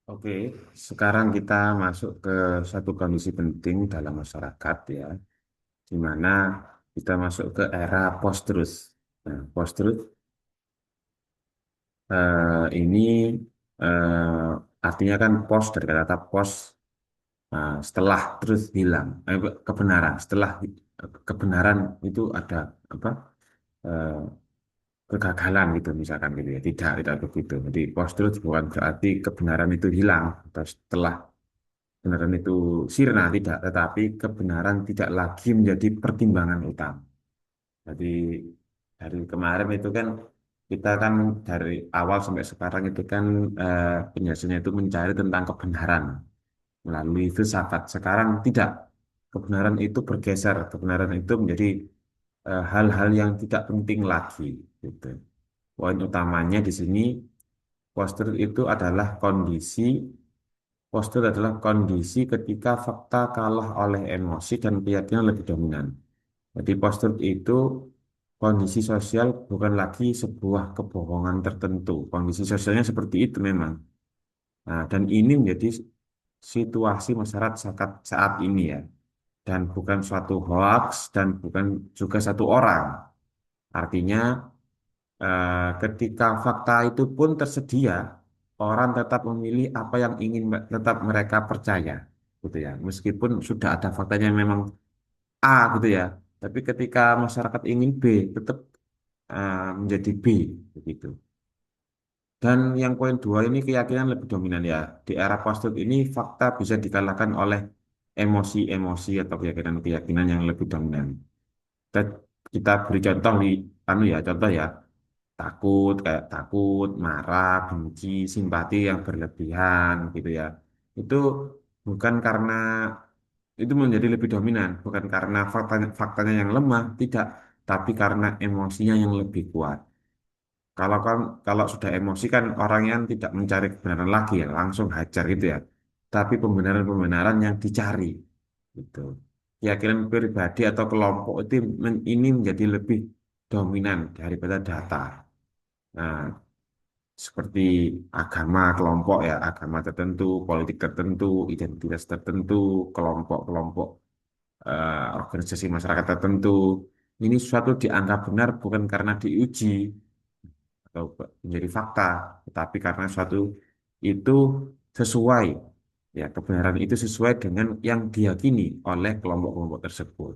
Oke, sekarang kita masuk ke satu kondisi penting dalam masyarakat ya, di mana kita masuk ke era post-truth. Nah, post-truth ini artinya kan post dari kata post, setelah truth hilang, kebenaran. Setelah kebenaran itu ada apa? eh, Kegagalan gitu misalkan gitu ya. Tidak begitu. Jadi post-truth bukan berarti kebenaran itu hilang atau setelah kebenaran itu sirna, tidak, tetapi kebenaran tidak lagi menjadi pertimbangan utama. Jadi dari kemarin itu kan kita kan dari awal sampai sekarang itu kan penyelesaiannya itu mencari tentang kebenaran melalui filsafat. Sekarang tidak, kebenaran itu bergeser, kebenaran itu menjadi hal-hal yang tidak penting lagi. Gitu. Poin utamanya di sini postur itu adalah kondisi. Postur adalah kondisi ketika fakta kalah oleh emosi dan keyakinan lebih dominan. Jadi postur itu kondisi sosial, bukan lagi sebuah kebohongan tertentu. Kondisi sosialnya seperti itu memang. Nah, dan ini menjadi situasi masyarakat saat ini ya. Dan bukan suatu hoax dan bukan juga satu orang. Artinya ketika fakta itu pun tersedia, orang tetap memilih apa yang ingin tetap mereka percaya, gitu ya. Meskipun sudah ada faktanya memang A gitu ya, tapi ketika masyarakat ingin B, tetap menjadi B, begitu. Dan yang poin dua ini keyakinan lebih dominan ya. Di era post-truth ini fakta bisa dikalahkan oleh emosi-emosi atau keyakinan-keyakinan yang lebih dominan. Kita, kita beri contoh di anu ya, contoh ya. Takut, kayak takut, marah, benci, simpati yang berlebihan gitu ya. Itu bukan karena itu menjadi lebih dominan, bukan karena faktanya yang lemah, tidak, tapi karena emosinya yang lebih kuat. Kalau kan kalau sudah emosi kan orangnya kan tidak mencari kebenaran lagi ya, langsung hajar gitu ya. Tapi pembenaran-pembenaran yang dicari gitu. Keyakinan pribadi atau kelompok itu ini menjadi lebih dominan daripada data. Nah, seperti agama kelompok ya, agama tertentu, politik tertentu, identitas tertentu, kelompok-kelompok organisasi masyarakat tertentu. Ini suatu dianggap benar bukan karena diuji atau menjadi fakta, tetapi karena suatu itu sesuai, ya kebenaran itu sesuai dengan yang diyakini oleh kelompok-kelompok tersebut.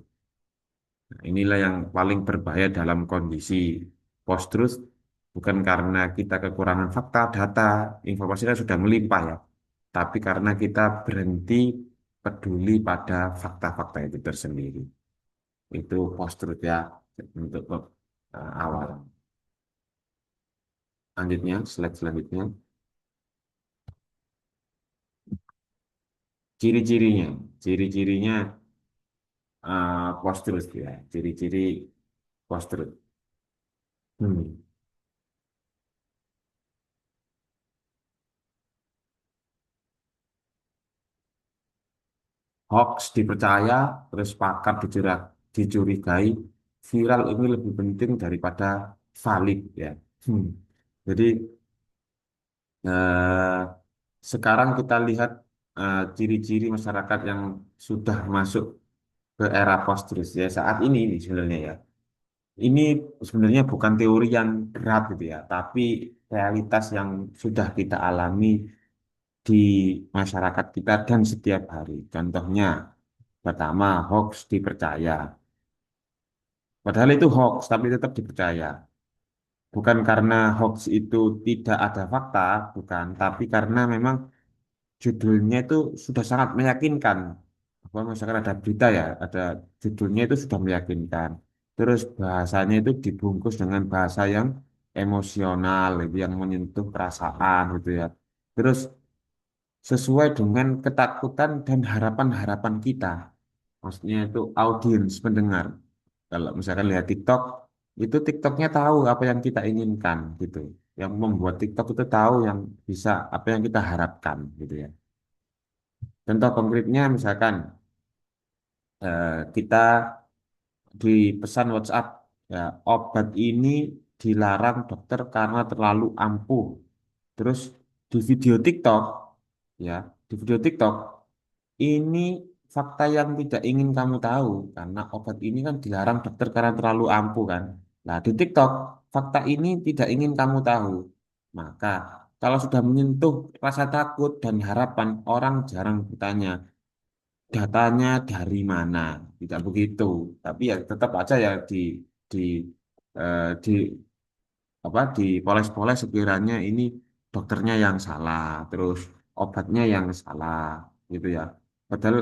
Nah, inilah yang paling berbahaya dalam kondisi post-truth, bukan karena kita kekurangan fakta, data, informasi kan sudah melimpah ya, tapi karena kita berhenti peduli pada fakta-fakta itu tersendiri. Itu post-truth ya untuk awal. Selanjutnya, slide selanjutnya, ciri-cirinya, ciri-cirinya post-truth ya, ciri-ciri post-truth. Hmm. Hoax dipercaya, terus pakar dicurigai, viral ini lebih penting daripada valid ya. Hmm. Jadi eh, sekarang kita lihat ciri-ciri masyarakat yang sudah masuk ke era post-truth ya saat ini sebenarnya ya. Ini sebenarnya bukan teori yang berat gitu ya, tapi realitas yang sudah kita alami di masyarakat kita dan setiap hari. Contohnya, pertama, hoax dipercaya. Padahal itu hoax, tapi tetap dipercaya. Bukan karena hoax itu tidak ada fakta, bukan, tapi karena memang judulnya itu sudah sangat meyakinkan. Apa misalkan ada berita ya, ada judulnya itu sudah meyakinkan. Terus bahasanya itu dibungkus dengan bahasa yang emosional, gitu, yang menyentuh perasaan gitu ya. Terus sesuai dengan ketakutan dan harapan-harapan kita. Maksudnya itu audiens pendengar. Kalau misalkan lihat TikTok, itu TikToknya tahu apa yang kita inginkan gitu. Yang membuat TikTok itu tahu yang bisa apa yang kita harapkan gitu ya. Contoh konkretnya misalkan kita di pesan WhatsApp ya obat ini dilarang dokter karena terlalu ampuh. Terus di video TikTok ya, di video TikTok ini fakta yang tidak ingin kamu tahu karena obat ini kan dilarang dokter karena terlalu ampuh kan. Nah, di TikTok fakta ini tidak ingin kamu tahu. Maka kalau sudah menyentuh rasa takut dan harapan, orang jarang bertanya datanya dari mana. Tidak begitu. Tapi ya tetap aja ya di di apa dipoles-poles sekiranya ini dokternya yang salah, terus obatnya yang salah, gitu ya. Padahal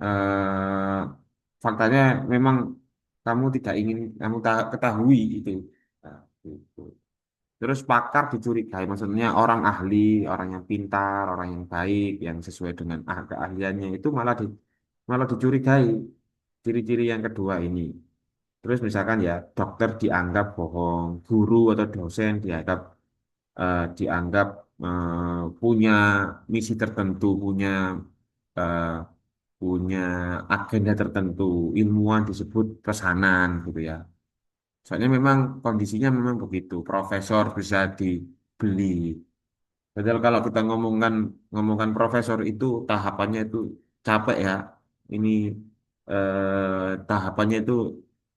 eh, faktanya memang kamu tidak ingin kamu ketahui itu. Nah, gitu. Terus pakar dicurigai, maksudnya orang ahli, orang yang pintar, orang yang baik, yang sesuai dengan keahliannya itu malah dicurigai ciri-ciri yang kedua ini. Terus misalkan ya dokter dianggap bohong, guru atau dosen dianggap punya misi tertentu, eh, punya agenda tertentu, ilmuwan disebut pesanan gitu ya. Soalnya memang kondisinya memang begitu. Profesor bisa dibeli. Padahal kalau kita ngomongkan profesor itu tahapannya itu capek ya. Ini tahapannya itu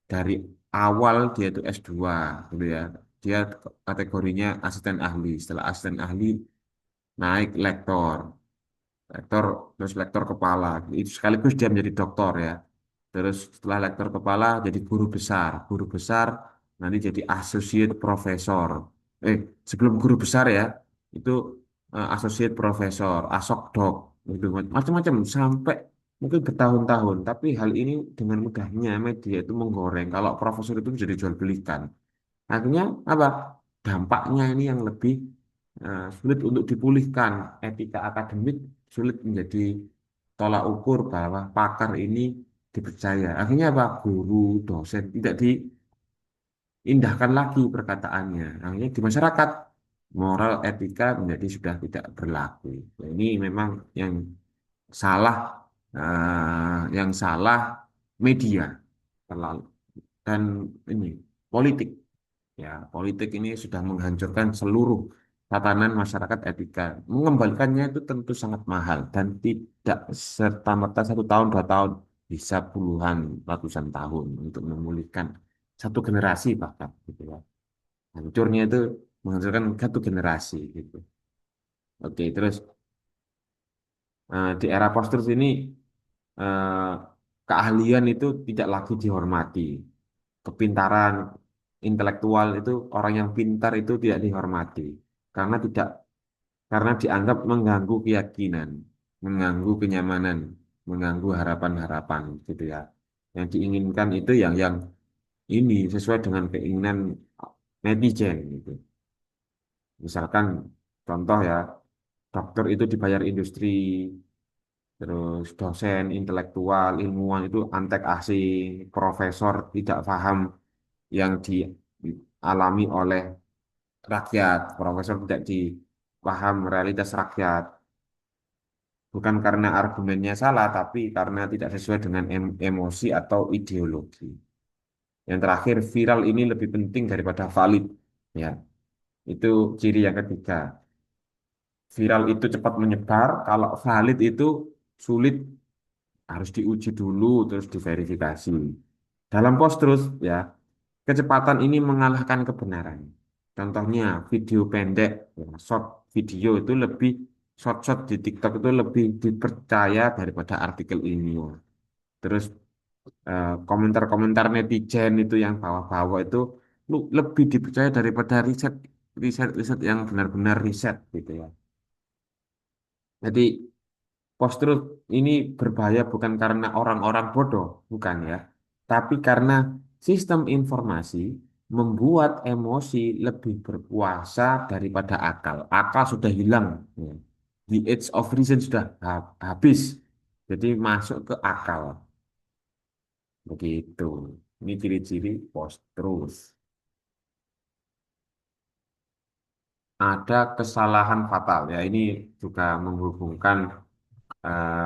dari awal dia itu S2 gitu ya. Dia kategorinya asisten ahli. Setelah asisten ahli naik lektor. Lektor terus lektor kepala. Itu sekaligus dia menjadi doktor ya. Terus setelah lektor kepala jadi guru besar. Guru besar nanti jadi associate profesor. Eh, sebelum guru besar ya, itu associate profesor, asokdok, gitu macam-macam sampai mungkin bertahun-tahun. Tapi hal ini dengan mudahnya media itu menggoreng kalau profesor itu bisa dijual belikan. Akhirnya apa? Dampaknya ini yang lebih sulit untuk dipulihkan. Etika akademik sulit menjadi tolak ukur bahwa pakar ini dipercaya. Akhirnya apa? Guru, dosen tidak diindahkan lagi perkataannya. Akhirnya di masyarakat moral etika menjadi sudah tidak berlaku. Nah, ini memang yang salah, yang salah media terlalu dan ini politik. Ya, politik ini sudah menghancurkan seluruh tatanan masyarakat etika. Mengembalikannya itu tentu sangat mahal dan tidak serta-merta 1 tahun, 2 tahun, bisa puluhan, ratusan tahun untuk memulihkan satu generasi bahkan gitu ya. Hancurnya itu menghancurkan satu generasi gitu. Oke, terus di era post-truth ini eh, keahlian itu tidak lagi dihormati. Kepintaran intelektual itu orang yang pintar itu tidak dihormati karena tidak karena dianggap mengganggu keyakinan, mengganggu kenyamanan, mengganggu harapan-harapan gitu ya. Yang diinginkan itu yang ini sesuai dengan keinginan netizen gitu. Misalkan contoh ya, dokter itu dibayar industri, terus dosen, intelektual, ilmuwan itu antek asing, profesor tidak paham yang dialami oleh rakyat, profesor tidak dipaham realitas rakyat, bukan karena argumennya salah, tapi karena tidak sesuai dengan emosi atau ideologi. Yang terakhir, viral ini lebih penting daripada valid, ya. Itu ciri yang ketiga. Viral itu cepat menyebar, kalau valid itu sulit, harus diuji dulu, terus diverifikasi. Dalam post-truth, ya, kecepatan ini mengalahkan kebenaran. Contohnya video pendek, ya, short video itu short-short di TikTok itu lebih dipercaya daripada artikel ilmiah. Terus komentar-komentar netizen itu yang bawah-bawah itu lebih dipercaya daripada riset yang benar-benar riset gitu ya. Jadi post-truth ini berbahaya bukan karena orang-orang bodoh, bukan ya, tapi karena sistem informasi membuat emosi lebih berkuasa daripada akal. Akal sudah hilang, ya. The age of reason sudah habis, jadi masuk ke akal. Begitu. Ini ciri-ciri post-truth. Ada kesalahan fatal, ya ini juga menghubungkan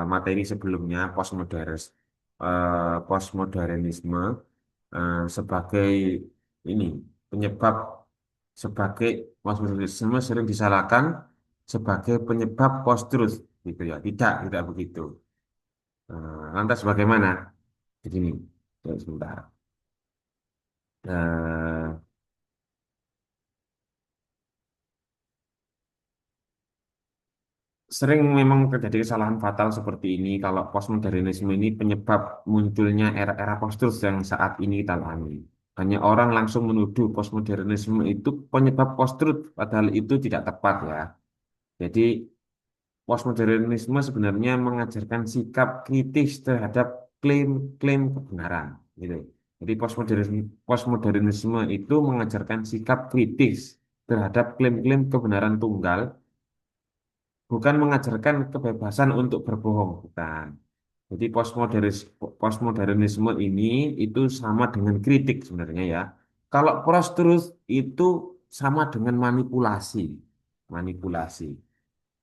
materi sebelumnya postmodernisme sebagai ini penyebab sebagai postmodernisme sering disalahkan sebagai penyebab post-truth. gitu ya. Tidak begitu. Lantas bagaimana? Begini, sebentar. Eh, Sering memang terjadi kesalahan fatal seperti ini kalau postmodernisme ini penyebab munculnya era-era post-truth yang saat ini kita alami. Hanya orang langsung menuduh postmodernisme itu penyebab post-truth, padahal itu tidak tepat ya. Jadi postmodernisme sebenarnya mengajarkan sikap kritis terhadap klaim-klaim kebenaran, gitu. Jadi postmodernisme itu mengajarkan sikap kritis terhadap klaim-klaim kebenaran tunggal, bukan mengajarkan kebebasan untuk berbohong, bukan. Jadi postmodernisme ini itu sama dengan kritik sebenarnya ya. Kalau post-truth itu sama dengan manipulasi, manipulasi.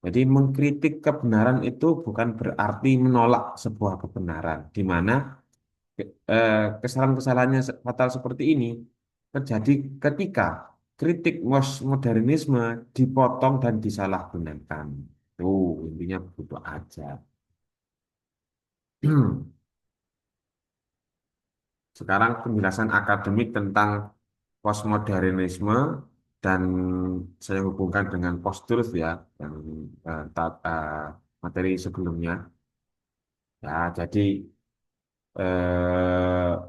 Jadi mengkritik kebenaran itu bukan berarti menolak sebuah kebenaran, di mana kesalahan-kesalahannya fatal seperti ini terjadi ketika kritik modernisme dipotong dan disalahgunakan. Tuh, intinya begitu aja. Sekarang penjelasan akademik tentang postmodernisme dan saya hubungkan dengan post-truth ya, yang materi sebelumnya. Ya, jadi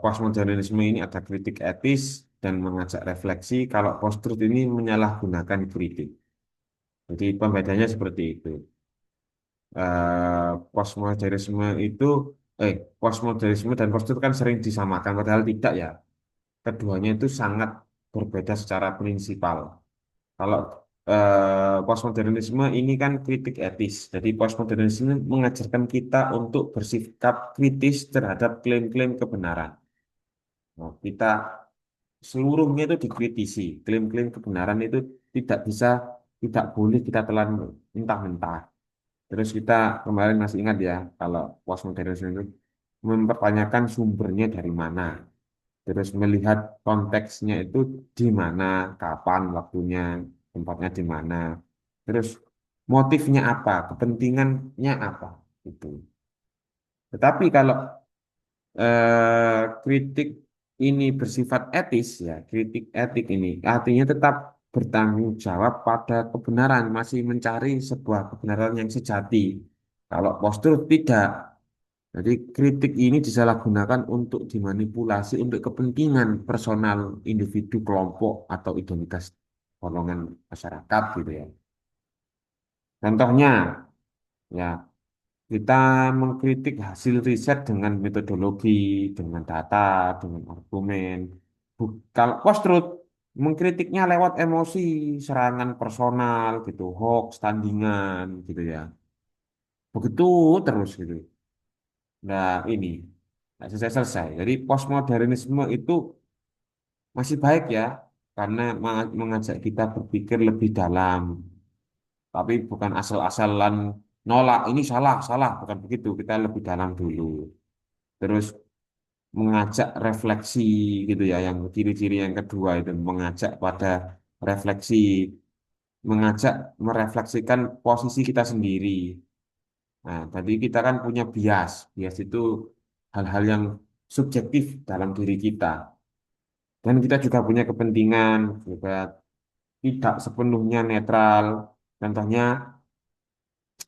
postmodernisme ini ada kritik etis dan mengajak refleksi, kalau post-truth ini menyalahgunakan kritik. Jadi pembedanya seperti itu. Postmodernisme itu, postmodernisme dan post-truth kan sering disamakan, padahal tidak ya. Keduanya itu sangat berbeda secara prinsipal. Kalau postmodernisme ini kan kritik etis. Jadi postmodernisme mengajarkan kita untuk bersikap kritis terhadap klaim-klaim kebenaran. Nah, kita seluruhnya itu dikritisi. Klaim-klaim kebenaran itu tidak bisa, tidak boleh kita telan mentah-mentah. Terus kita kemarin masih ingat ya, kalau postmodernisme itu mempertanyakan sumbernya dari mana. Terus melihat konteksnya itu di mana, kapan, waktunya, tempatnya di mana. Terus motifnya apa, kepentingannya apa. Itu. Tetapi kalau kritik ini bersifat etis ya, kritik etik ini artinya tetap bertanggung jawab pada kebenaran, masih mencari sebuah kebenaran yang sejati. Kalau postur tidak. Jadi kritik ini disalahgunakan untuk dimanipulasi untuk kepentingan personal individu, kelompok atau identitas golongan masyarakat gitu ya. Contohnya ya, kita mengkritik hasil riset dengan metodologi, dengan data, dengan argumen. Kalau post-truth, mengkritiknya lewat emosi, serangan personal, gitu, hoax, tandingan, gitu ya. Begitu terus gitu. Nah ini, nggak selesai-selesai. Jadi postmodernisme itu masih baik ya, karena mengajak kita berpikir lebih dalam. Tapi bukan asal-asalan nolak, ini salah, salah, bukan begitu. Kita lebih dalam dulu. Terus mengajak refleksi gitu ya, yang ciri-ciri yang kedua itu mengajak pada refleksi, mengajak merefleksikan posisi kita sendiri. Nah, tadi kita kan punya bias, bias itu hal-hal yang subjektif dalam diri kita, dan kita juga punya kepentingan, juga tidak sepenuhnya netral. Contohnya,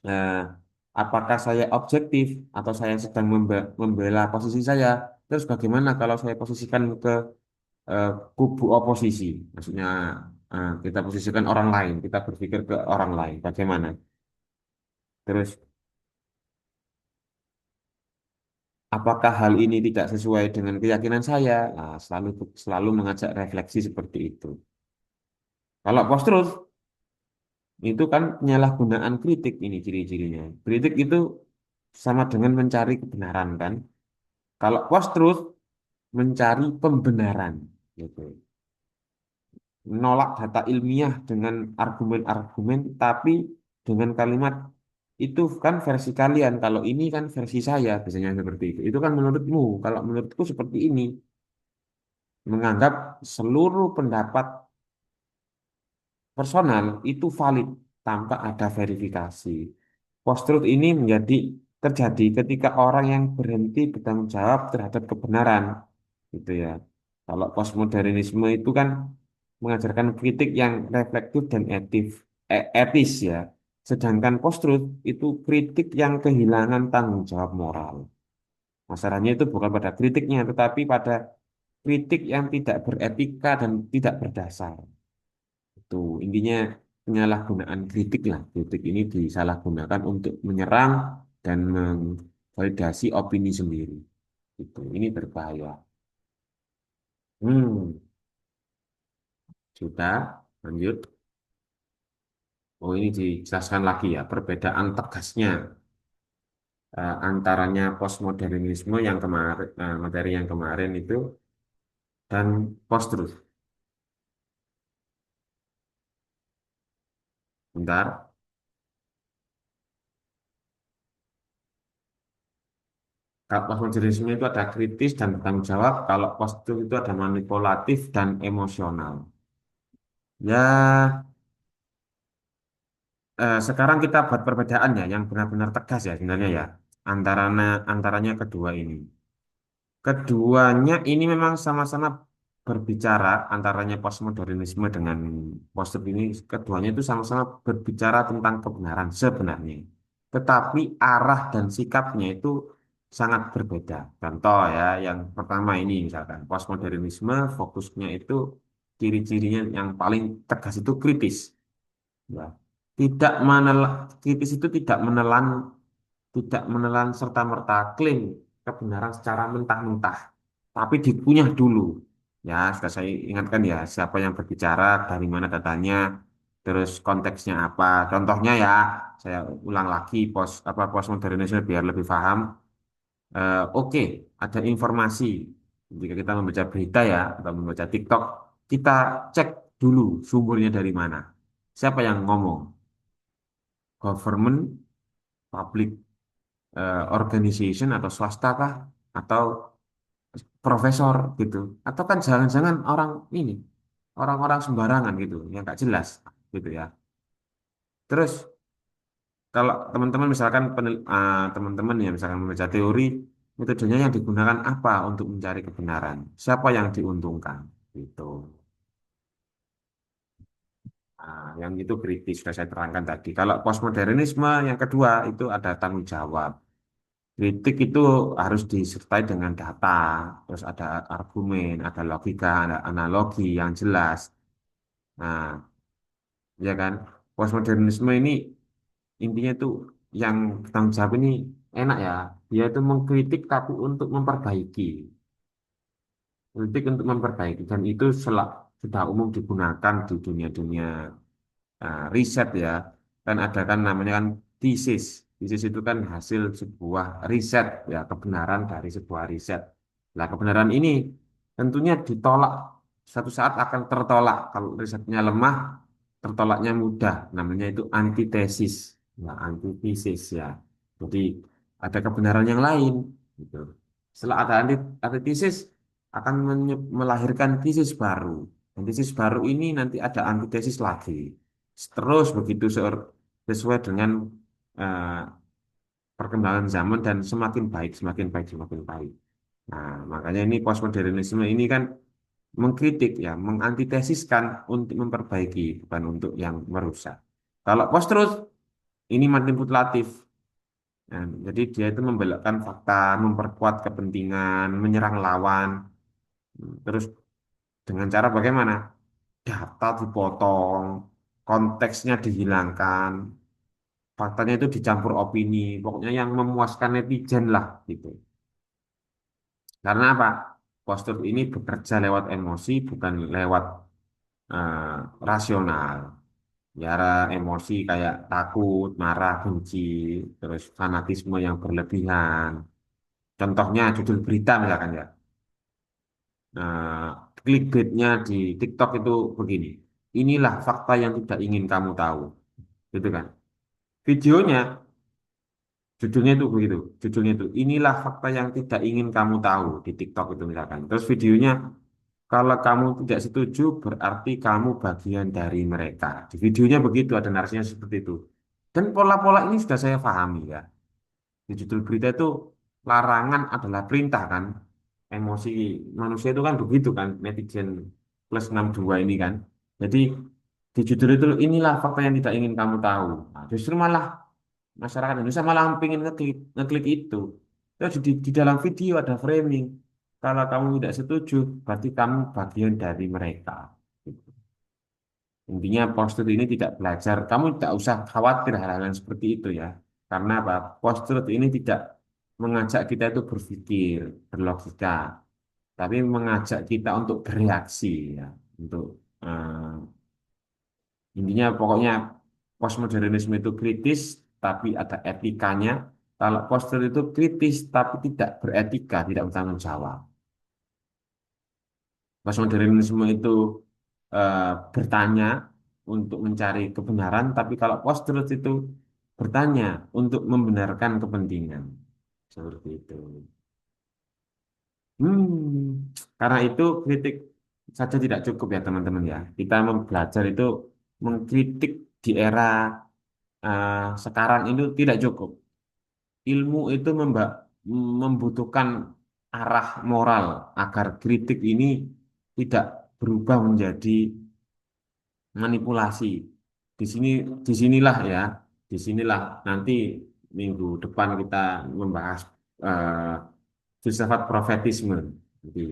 eh, apakah saya objektif atau saya sedang membela posisi saya? Terus bagaimana kalau saya posisikan ke eh, kubu oposisi, maksudnya kita posisikan orang lain, kita berpikir ke orang lain, bagaimana? Terus, apakah hal ini tidak sesuai dengan keyakinan saya? Nah, selalu selalu mengajak refleksi seperti itu. Kalau post-truth itu kan penyalahgunaan kritik ini ciri-cirinya. Kritik itu sama dengan mencari kebenaran kan? Kalau post-truth mencari pembenaran, gitu. Menolak data ilmiah dengan argumen-argumen, tapi dengan kalimat itu kan versi kalian, kalau ini kan versi saya, biasanya seperti itu. Itu kan menurutmu, kalau menurutku seperti ini. Menganggap seluruh pendapat personal itu valid tanpa ada verifikasi. Post-truth ini menjadi terjadi ketika orang yang berhenti bertanggung jawab terhadap kebenaran, gitu ya. Kalau postmodernisme itu kan mengajarkan kritik yang reflektif dan etis ya. Sedangkan post-truth itu kritik yang kehilangan tanggung jawab moral. Masalahnya itu bukan pada kritiknya, tetapi pada kritik yang tidak beretika dan tidak berdasar. Itu intinya penyalahgunaan kritik lah. Kritik ini disalahgunakan untuk menyerang dan memvalidasi opini sendiri. Itu ini berbahaya. Hmm, sudah lanjut. Oh ini dijelaskan lagi ya perbedaan tegasnya antaranya postmodernisme yang kemarin materi yang kemarin itu dan post-truth. Bentar. Kalau postmodernisme itu ada kritis dan bertanggung jawab. Kalau post-truth itu ada manipulatif dan emosional. Ya, sekarang kita buat perbedaan ya, yang benar-benar tegas ya sebenarnya ya, antaranya kedua ini. Keduanya ini memang sama-sama berbicara antaranya postmodernisme dengan post ini, keduanya itu sama-sama berbicara tentang kebenaran sebenarnya. Tetapi arah dan sikapnya itu sangat berbeda. Contoh ya, yang pertama ini misalkan postmodernisme fokusnya itu ciri-cirinya yang paling tegas itu kritis. Ya. Kritis itu tidak menelan serta-merta klaim kebenaran secara mentah-mentah, tapi dikunyah dulu. Ya, sudah saya ingatkan ya, siapa yang berbicara, dari mana datanya, terus konteksnya apa. Contohnya ya, saya ulang lagi postmodernisme biar lebih paham. Oke, ada informasi. Jika kita membaca berita ya, atau membaca TikTok, kita cek dulu sumbernya dari mana. Siapa yang ngomong? Government, public organization atau swasta kah? Atau profesor gitu. Atau kan jangan-jangan orang-orang sembarangan gitu, yang nggak jelas gitu ya. Terus kalau teman-teman misalkan teman-teman ya misalkan membaca teori, metodenya yang digunakan apa untuk mencari kebenaran? Siapa yang diuntungkan? Gitu. Yang itu kritis sudah saya terangkan tadi. Kalau postmodernisme yang kedua itu ada tanggung jawab. Kritik itu harus disertai dengan data, terus ada argumen, ada logika, ada analogi yang jelas. Nah, ya kan? Postmodernisme ini intinya itu yang bertanggung jawab ini enak ya. Dia itu mengkritik tapi untuk memperbaiki. Kritik untuk memperbaiki dan itu sudah umum digunakan di dunia-dunia riset ya. Kan ada kan namanya kan thesis. Thesis itu kan hasil sebuah riset ya, kebenaran dari sebuah riset. Nah, kebenaran ini tentunya ditolak. Suatu saat akan tertolak. Kalau risetnya lemah, tertolaknya mudah. Namanya itu antitesis. Ya, antitesis ya. Jadi ada kebenaran yang lain gitu. Setelah ada antitesis akan melahirkan tesis baru. Dan tesis baru ini nanti ada antitesis lagi. Terus begitu sesuai dengan eh, perkembangan zaman dan semakin baik, semakin baik, semakin baik. Nah, makanya ini postmodernisme ini kan mengkritik ya, mengantitesiskan untuk memperbaiki, bukan untuk yang merusak. Kalau post-truth ini manipulatif. Nah, jadi dia itu membelokkan fakta, memperkuat kepentingan, menyerang lawan, terus dengan cara bagaimana? Data dipotong, konteksnya dihilangkan, faktanya itu dicampur opini, pokoknya yang memuaskan netizen lah gitu. Karena apa? Postur ini bekerja lewat emosi, bukan lewat eh, rasional. Ya, emosi kayak takut, marah, benci, terus fanatisme yang berlebihan. Contohnya judul berita misalkan ya. Clickbaitnya di TikTok itu begini. Inilah fakta yang tidak ingin kamu tahu, gitu kan? Videonya judulnya itu begitu, judulnya itu inilah fakta yang tidak ingin kamu tahu di TikTok itu misalkan. Terus videonya kalau kamu tidak setuju berarti kamu bagian dari mereka. Di videonya begitu ada narasinya seperti itu. Dan pola-pola ini sudah saya pahami ya. Di judul berita itu larangan adalah perintah kan. Emosi manusia itu kan begitu kan, netizen plus 62 ini kan. Jadi di judul itu inilah fakta yang tidak ingin kamu tahu. Nah, justru malah masyarakat Indonesia malah pengen ngeklik, ngeklik itu. Terus di dalam video ada framing. Kalau kamu tidak setuju, berarti kamu bagian dari mereka. Gitu. Intinya postur ini tidak belajar. Kamu tidak usah khawatir hal-hal yang seperti itu ya. Karena apa? Postur ini tidak mengajak kita itu berpikir, berlogika, tapi mengajak kita untuk bereaksi ya. Untuk intinya pokoknya postmodernisme itu kritis, tapi ada etikanya. Kalau postur itu kritis, tapi tidak beretika, tidak bertanggung jawab. Postmodernisme itu bertanya untuk mencari kebenaran, tapi kalau post-truth itu bertanya untuk membenarkan kepentingan. Seperti itu. Karena itu kritik saja tidak cukup ya teman-teman ya. Kita belajar itu mengkritik di era sekarang itu tidak cukup. Ilmu itu membutuhkan arah moral agar kritik ini tidak berubah menjadi manipulasi. Di sini, disinilah ya, disinilah nanti minggu depan kita membahas eh, filsafat profetisme. Jadi,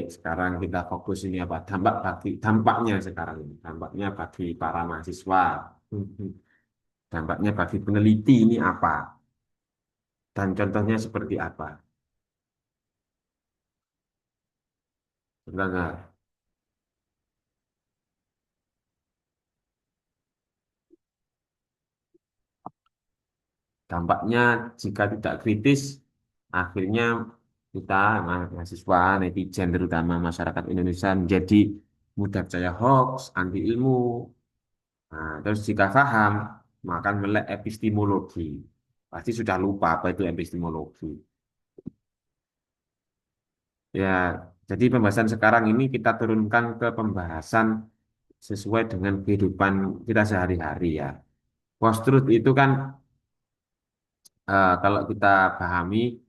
sekarang kita fokus ini apa? Dampaknya sekarang ini, dampaknya bagi para mahasiswa, dampaknya bagi peneliti ini apa? Dan contohnya seperti apa? Sebenarnya dampaknya jika tidak kritis, akhirnya kita mahasiswa, netizen, terutama masyarakat Indonesia menjadi mudah percaya hoax, anti ilmu. Nah, terus jika paham, maka melek epistemologi. Pasti sudah lupa apa itu epistemologi. Ya, jadi pembahasan sekarang ini kita turunkan ke pembahasan sesuai dengan kehidupan kita sehari-hari ya. Post-truth itu kan kalau kita pahami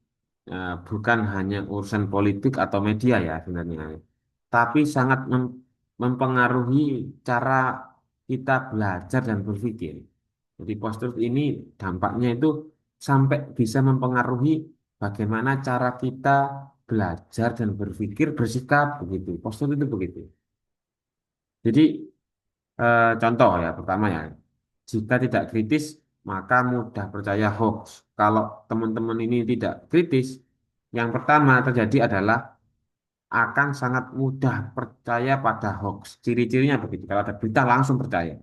bukan hanya urusan politik atau media ya sebenarnya, tapi sangat mempengaruhi cara kita belajar dan berpikir. Jadi postur ini dampaknya itu sampai bisa mempengaruhi bagaimana cara kita belajar dan berpikir bersikap begitu. Postur itu begitu. Jadi contoh ya pertama ya, jika tidak kritis maka mudah percaya hoax. Kalau teman-teman ini tidak kritis, yang pertama terjadi adalah akan sangat mudah percaya pada hoax. Ciri-cirinya begitu. Kalau ada berita langsung percaya,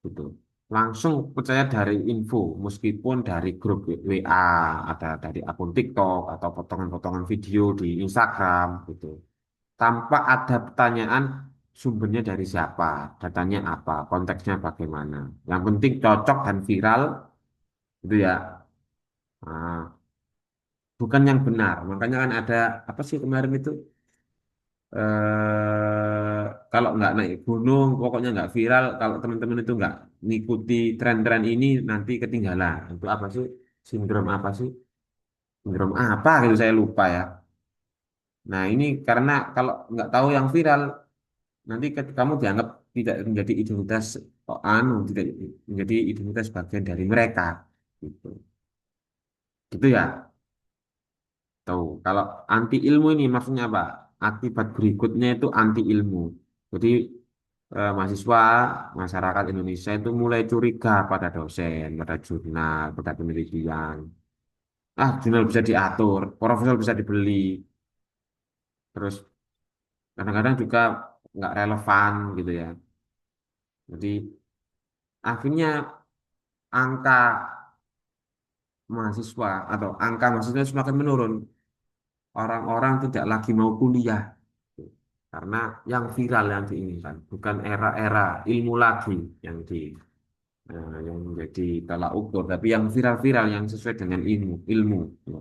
gitu. Langsung percaya dari info, meskipun dari grup WA, ada dari akun TikTok atau potongan-potongan video di Instagram, gitu. Tanpa ada pertanyaan sumbernya dari siapa, datanya apa, konteksnya bagaimana. Yang penting cocok dan viral, gitu ya. Nah, bukan yang benar. Makanya kan ada apa sih kemarin itu? Kalau nggak naik gunung, pokoknya nggak viral. Kalau teman-teman itu nggak ngikuti tren-tren ini, nanti ketinggalan. Itu apa sih? Sindrom apa sih? Sindrom apa gitu saya lupa ya. Nah ini karena kalau nggak tahu yang viral, nanti kamu dianggap tidak menjadi identitas tidak menjadi identitas bagian dari mereka. Gitu, gitu ya. Tahu. Kalau anti ilmu ini maksudnya apa? Akibat berikutnya itu anti ilmu. Jadi mahasiswa, masyarakat Indonesia itu mulai curiga pada dosen, pada jurnal, pada penelitian. Ah, jurnal bisa diatur, profesor bisa dibeli, terus kadang-kadang juga nggak relevan gitu ya. Jadi akhirnya angka mahasiswa atau angka mahasiswa semakin menurun. Orang-orang tidak lagi mau kuliah karena yang viral yang diinginkan, bukan era-era ilmu lagi yang yang menjadi tolak ukur, tapi yang viral-viral yang sesuai dengan ilmu. Ya.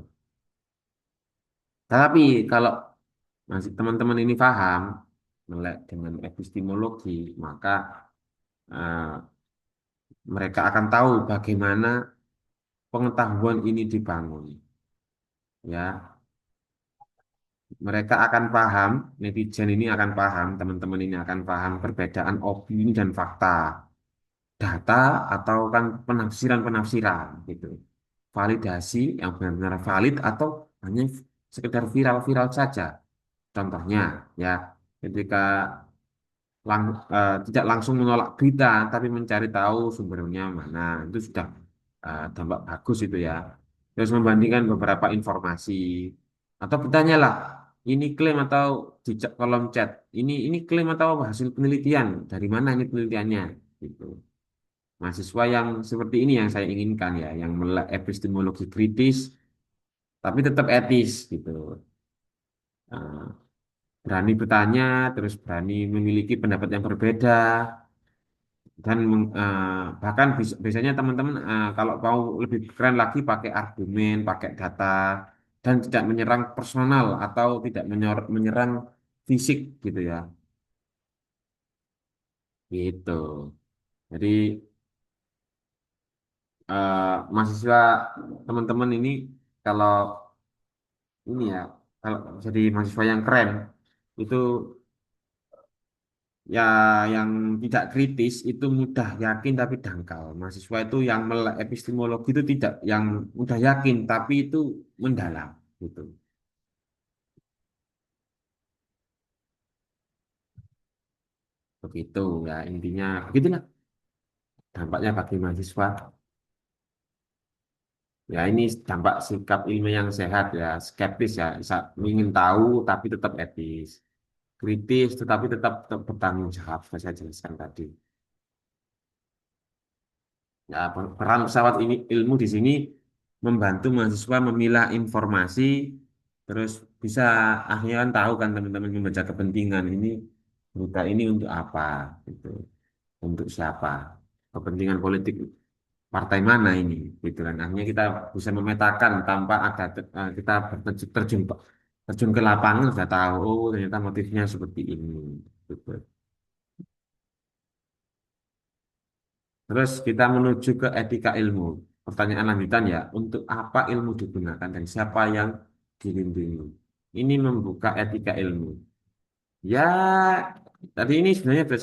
Tapi kalau masih teman-teman ini paham melek dengan epistemologi, maka eh, Mereka akan tahu bagaimana pengetahuan ini dibangun. Ya, mereka akan paham, netizen ini akan paham, teman-teman ini akan paham perbedaan opini dan fakta, data atau kan penafsiran-penafsiran gitu. Validasi yang benar-benar valid atau hanya sekedar viral-viral saja. Contohnya, ya, ketika tidak langsung menolak berita, tapi mencari tahu sumbernya mana, itu sudah dampak bagus itu ya. Terus membandingkan beberapa informasi, atau bertanyalah, ini klaim atau di kolom chat, ini klaim atau hasil penelitian, dari mana ini penelitiannya, gitu. Mahasiswa yang seperti ini yang saya inginkan ya, yang melek epistemologi kritis, tapi tetap etis gitu. Eh, Berani bertanya, terus berani memiliki pendapat yang berbeda, dan bahkan biasanya teman-teman kalau mau lebih keren lagi pakai argumen, pakai data, dan tidak menyerang personal atau tidak menyerang fisik gitu ya. Gitu. Jadi mahasiswa teman-teman ini kalau ini ya, kalau jadi mahasiswa yang keren itu ya, yang tidak kritis itu mudah yakin tapi dangkal. Mahasiswa itu yang melek epistemologi itu tidak yang mudah yakin tapi itu mendalam gitu. Begitu ya intinya begitulah dampaknya bagi mahasiswa. Ya ini dampak sikap ilmu yang sehat ya, skeptis ya, ingin tahu tapi tetap etis, kritis tetapi tetap bertanggung jawab. Saya jelaskan tadi. Ya, peran pesawat ini ilmu di sini membantu mahasiswa memilah informasi, terus bisa akhirnya kan tahu kan teman-teman membaca kepentingan ini berita ini untuk apa, gitu, untuk siapa, kepentingan politik partai mana ini, gitu kan. Akhirnya kita bisa memetakan tanpa ada kita terjun terjun ke lapangan sudah tahu, oh ternyata motifnya seperti ini, gitu. Terus kita menuju ke etika ilmu. Pertanyaan lanjutan ya, untuk apa ilmu digunakan dan siapa yang dilindungi? Ini membuka etika ilmu. Ya, tadi ini sebenarnya sudah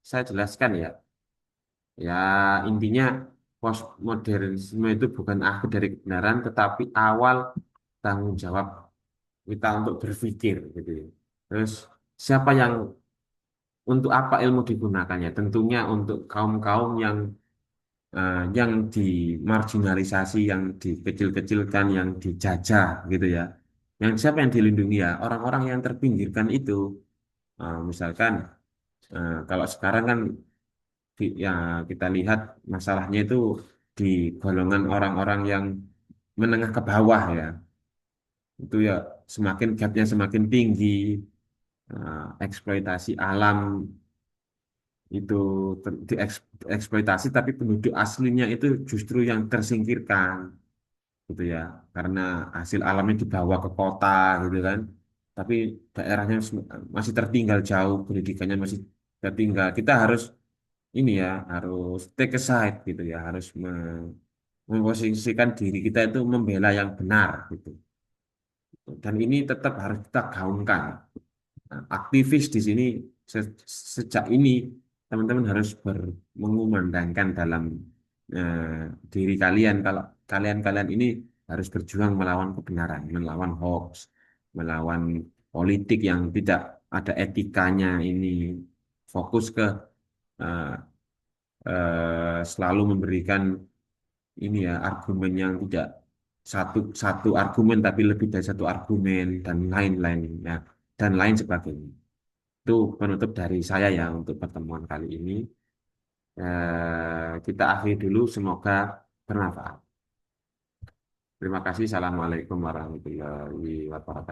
saya jelaskan ya. Ya, intinya postmodernisme itu bukan akhir dari kebenaran, tetapi awal tanggung jawab kita untuk berpikir gitu ya. Terus siapa yang untuk apa ilmu digunakannya? Tentunya untuk kaum-kaum yang dimarginalisasi, yang dikecil-kecilkan, yang dijajah gitu ya. Yang siapa yang dilindungi ya? Orang-orang yang terpinggirkan itu. Misalkan kalau sekarang kan ya kita lihat masalahnya itu di golongan orang-orang yang menengah ke bawah ya. Itu ya semakin gapnya semakin tinggi, eksploitasi alam itu dieksploitasi, tapi penduduk aslinya itu justru yang tersingkirkan gitu ya, karena hasil alamnya dibawa ke kota gitu kan, tapi daerahnya masih tertinggal jauh, pendidikannya masih tertinggal. Kita harus ini ya, harus take a side gitu ya, harus memposisikan diri kita itu membela yang benar gitu, dan ini tetap harus kita gaungkan. Nah, aktivis di sini sejak ini teman-teman harus mengumandangkan dalam diri kalian kalau kalian ini harus berjuang melawan kebenaran, melawan hoax, melawan politik yang tidak ada etikanya ini, fokus ke eh, selalu memberikan ini ya argumen yang tidak satu satu argumen tapi lebih dari satu argumen dan lain-lain ya, dan lain sebagainya. Itu penutup dari saya ya untuk pertemuan kali ini. Kita akhiri dulu, semoga bermanfaat. Terima kasih. Assalamualaikum warahmatullahi wabarakatuh.